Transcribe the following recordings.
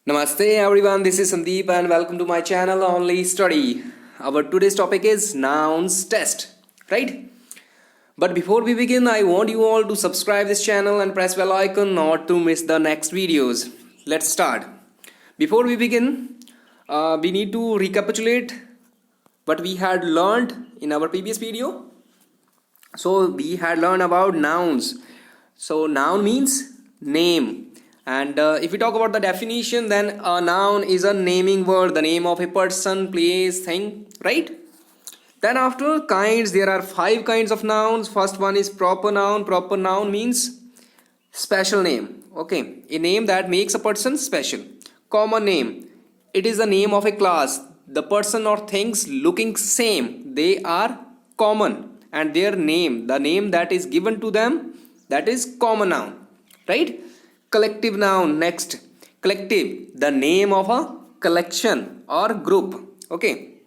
Namaste everyone, this is Sandeep and welcome to my channel Only Study. Our today's topic is nouns test, right? But before we begin, I want you all to subscribe this channel and press bell icon not to miss the next videos. Let's start. Before we begin, we need to recapitulate what we had learned in our previous video. So we had learned about nouns. So noun means name. And if we talk about the definition, then a noun is a naming word, the name of a person, place, thing, right? Then after kinds, there are 5 kinds of nouns. First one is proper noun. Proper noun means special name. Okay, a name that makes a person special. Common name. It is the name of a class. The person or things looking same, they are common. And their name, the name that is given to them, that is common noun, right? Collective noun. Next, collective, the name of a collection or group. Okay.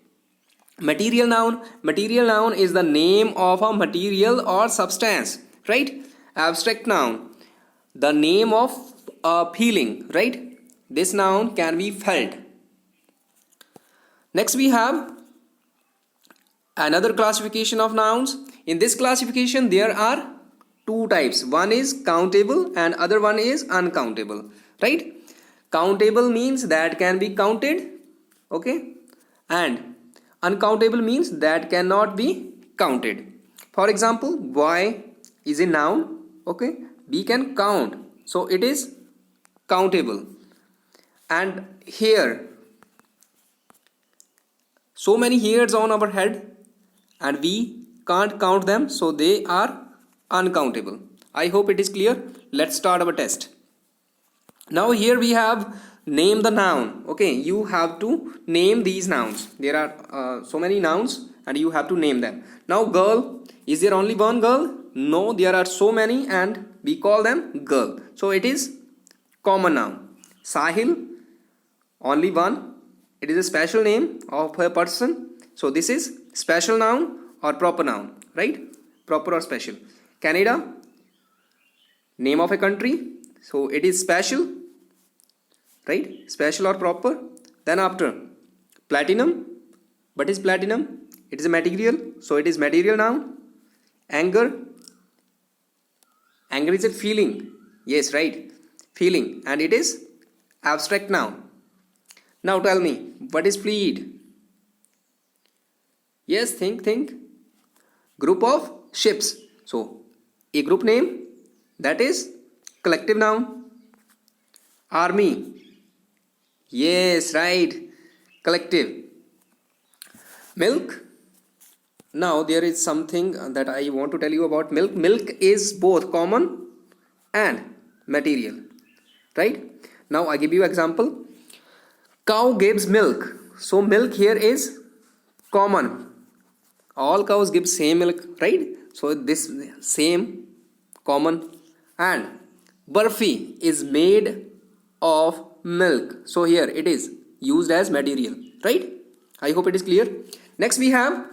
Material noun. Material noun is the name of a material or substance, right? Abstract noun, the name of a feeling, right? This noun can be felt. Next we have another classification of nouns. In this classification there are 2 types. One is countable and other one is uncountable, right? Countable means that can be counted, okay, and uncountable means that cannot be counted. For example, boy is a noun, okay, we can count, so it is countable. And hair, so many hairs on our head and we can't count them, so they are uncountable. I hope it is clear. Let's start our test. Now here we have name the noun. Okay, you have to name these nouns. There are so many nouns and you have to name them. Now girl, is there only one girl? No, there are so many and we call them girl. So it is common noun. Sahil, only one. It is a special name of a person. So this is special noun or proper noun, right? Proper or special. Canada, name of a country, so it is special, right? Special or proper. Then after platinum, what is platinum? It is a material, so it is material noun. Anger, anger is a feeling, yes, right, feeling, and it is abstract noun. Now tell me, what is fleet? Yes, think. Group of ships. So a group name, that is collective noun. Army, yes, right, collective. Milk. Now there is something that I want to tell you about milk. Milk is both common and material, right? Now I give you example. Cow gives milk, so milk here is common. All cows give same milk, right? So this same common. And burfi is made of milk, so here it is used as material, right? I hope it is clear. Next we have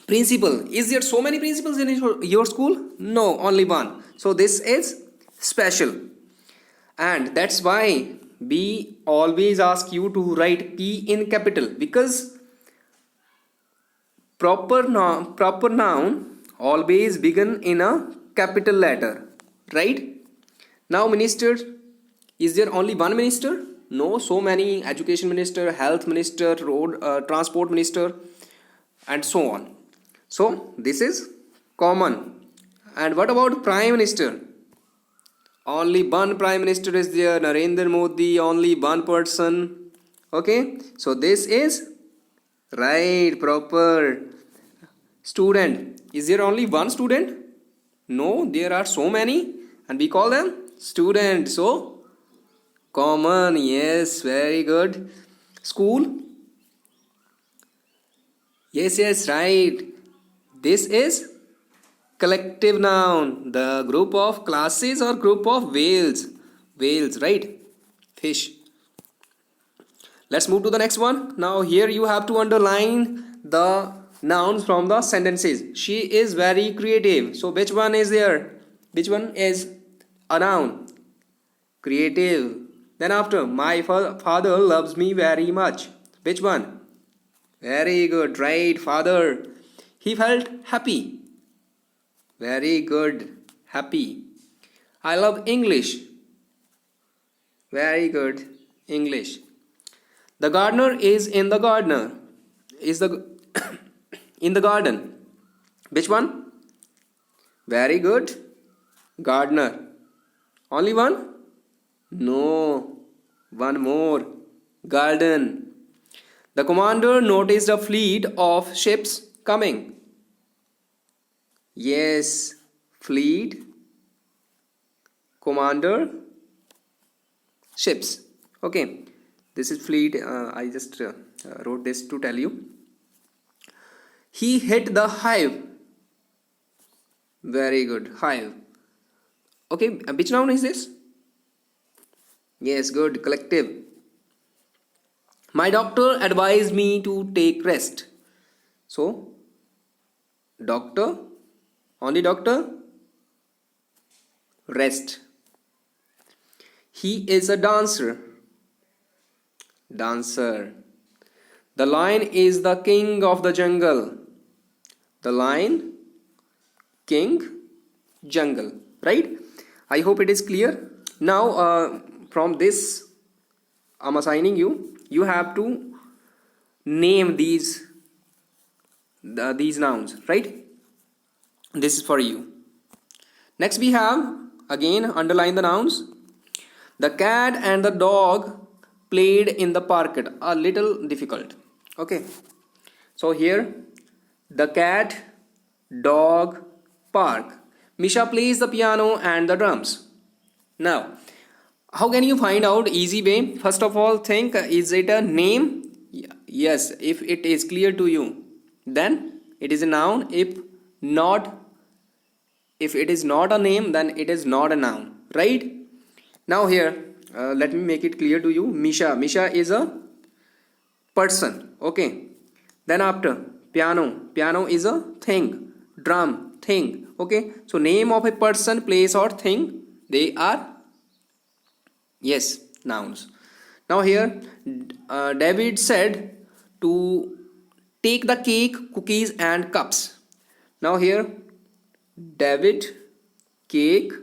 principal. Is there so many principals in your school? No, only one. So this is special, and that's why we always ask you to write P in capital, because proper noun always begin in a capital letter, right? Now minister, is there only one minister? No, so many. Education minister, health minister, road transport minister, and so on. So this is common. And what about prime minister? Only one prime minister is there, Narendra Modi, only one person, okay? So this is right, proper. Student, is there only one student? No, there are so many and we call them student, so common, yes, very good. School, yes, right, this is collective noun, the group of classes or group of whales, right? Fish. Let's move to the next one. Now here you have to underline the nouns from the sentences. She is very creative. So which one is there? Which one is a noun? Creative. Then after, my father loves me very much. Which one? Very good, right? Father. He felt happy. Very good, happy. I love English. Very good, English. The gardener is in the gardener. Is the in the garden. Which one? Very good, gardener. Only one? No. One more. Garden. The commander noticed a fleet of ships coming. Yes, fleet, commander, ships. Okay, this is fleet. I just wrote this to tell you. He hit the hive. Very good, hive. Okay, which noun is this? Yes, good, collective. My doctor advised me to take rest. So, doctor, only doctor, rest. He is a dancer. Dancer. The lion is the king of the jungle. The lion, king, jungle. Right? I hope it is clear. Now, from this, I'm assigning you. You have to name these nouns. Right? This is for you. Next we have, again underline the nouns. The cat and the dog played in the park. A little difficult. Okay. So here, the cat, dog, park. Misha plays the piano and the drums. Now, how can you find out? Easy way. First of all, think, is it a name? Yes, if it is clear to you, then it is a noun. If it is not a name, then it is not a noun. Right? Now here, let me make it clear to you. Misha is a person. Okay. Then after, piano is a thing. Drum, thing. Okay. So name of a person, place or thing, they are, yes, nouns. Now here, David said to take the cake, cookies and cups. Now here, David, cake,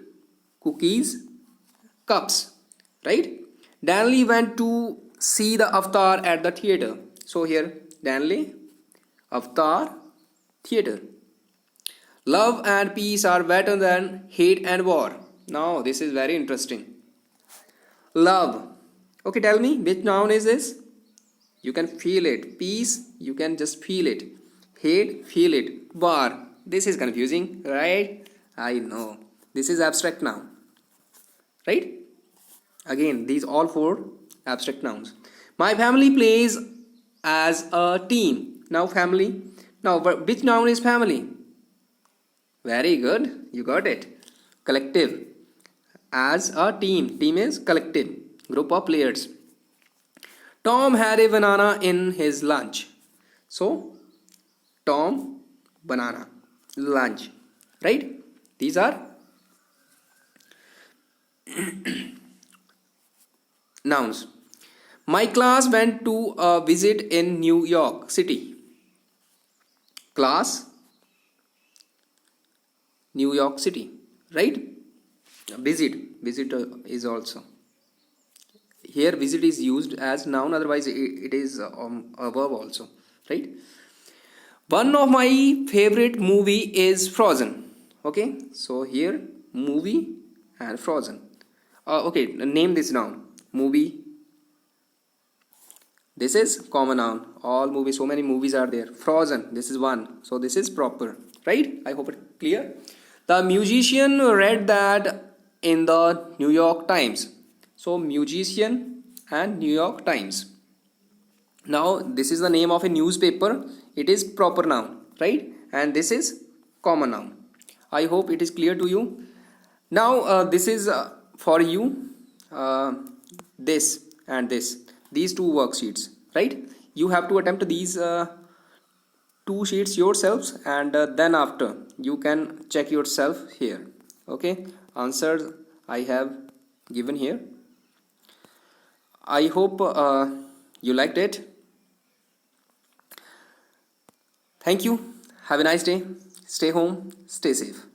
cookies, cups. Right? Danley went to see the Avatar at the theater. So here, Danley, Avatar, theater. Love and peace are better than hate and war. Now, this is very interesting. Love. Okay, tell me, which noun is this? You can feel it. Peace, you can just feel it. Hate, feel it. War. This is confusing, right? I know. This is abstract noun. Right? Again, these all four abstract nouns. My family plays as a team. Now family. Now which noun is family? Very good. You got it. Collective. As a team. Team is collective. Group of players. Tom had a banana in his lunch. So, Tom, banana, lunch. Right? These are nouns. My class went to a visit in New York City. Class, New York City. Right? Visit is also. Here visit is used as noun, otherwise it is a verb also. Right? One of my favorite movie is Frozen. Okay, so here movie and Frozen. Okay, name this noun. Movie. This is common noun. All movies, so many movies are there. Frozen, this is one. So this is proper. Right? I hope it's clear. The musician read that in the New York Times. So musician and New York Times. Now this is the name of a newspaper. It is proper noun. Right? And this is common noun. I hope it is clear to you. Now this is for you. This and this. These two worksheets. Right? You have to attempt these two sheets yourselves, and then after you can check yourself here. Okay? Answers I have given here. I hope you liked it. Thank you. Have a nice day. Stay home, stay safe.